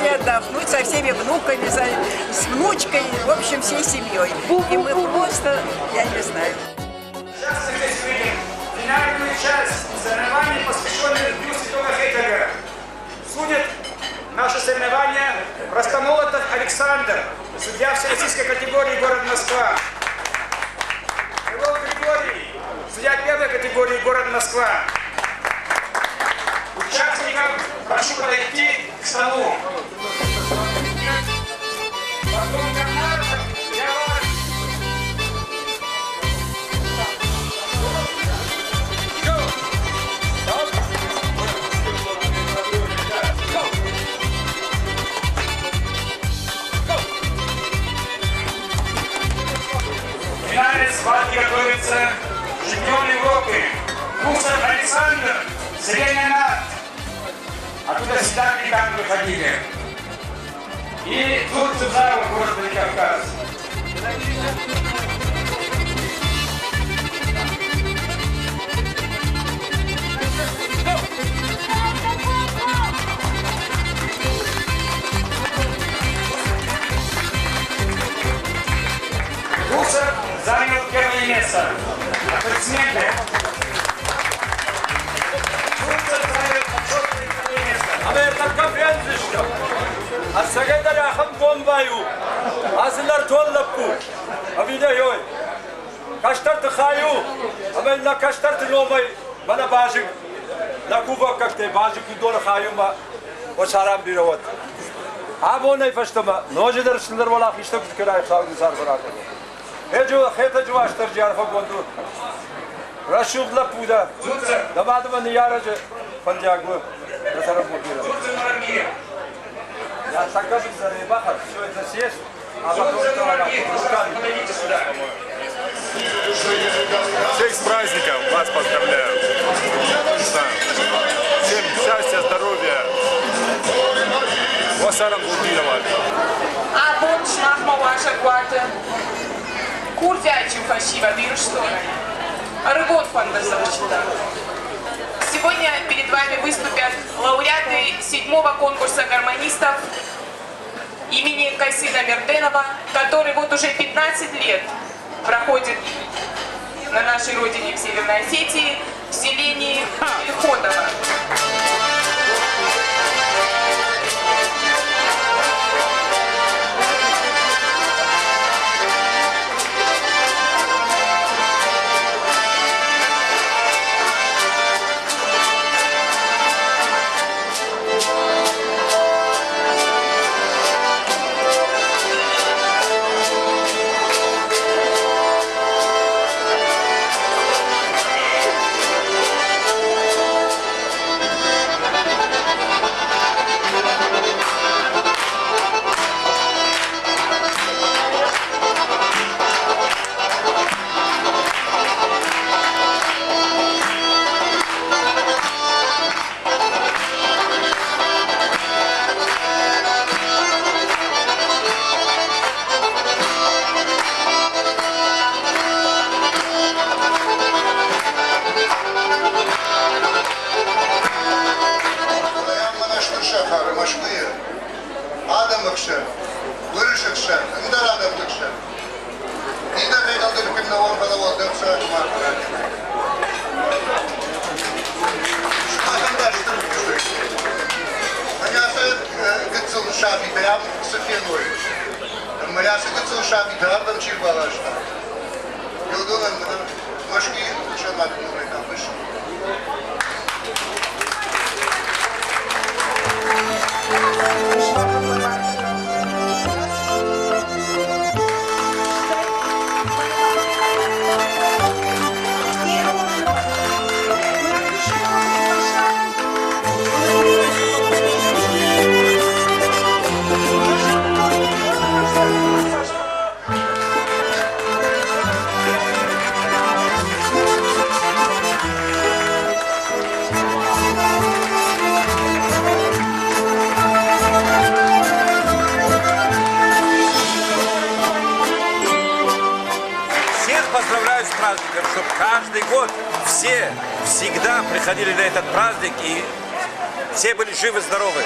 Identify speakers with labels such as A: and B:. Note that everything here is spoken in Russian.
A: пришли отдохнуть со всеми внуками, с внучкой, в общем, всей семьей. И мы просто, я не знаю.
B: Сейчас мы здесь видим финальную часть соревнований, посвященных Дню Святого Хетага. Судит наше соревнование Простомолотов Александр, судья всероссийской категории город Москва. Крылов Григорий, судья первой категории город Москва. Участникам прошу подойти к столу. Потом Гарнаров, я вас... В финале схватки готовится чемпион Европы Гусев Александр, Средняя Над. Оттуда всегда бригады выходили. И тут Цузаров, город Владикавказ. Гусев занял первое место. Аплодисменты. Гусев занял почетное первое место.
C: Amerika'da benziyor. Asagayda rahım bombayı. Azınlar tollap bu. Abi de yoy. Kaçtar tıkayı. Ama na kaçtar tınomay. Bana bazı. Na kuva kakte bazı kudor kayıma. O saram bir ot. Abi o ne faştama. Noje dersler valla işte kutkuray kavga zar bırak. Ejo kheta jwashtar jarfa gondu. Rashugla puda. Damad man yaraj panjagbu. Я также заребахал, все это съесть, а потом
B: Подойдите сюда.
D: Всех с праздником вас поздравляю. Не знаю. Всем счастья, здоровья. Васарам Гулдинова.
E: Bun șmahmă așa goată. Curtea ce фальшиво, вирус что ли? Рыгот фантазовщита. Сегодня перед вами выступят лауреаты 7-го конкурса гармонистов имени Кайсына Мерденова, который вот уже 15 лет проходит на нашей родине в Северной Осетии, в селении Ильходово.
C: Поздравляю с праздником, чтобы каждый год все всегда приходили на этот праздник и все были живы-здоровы.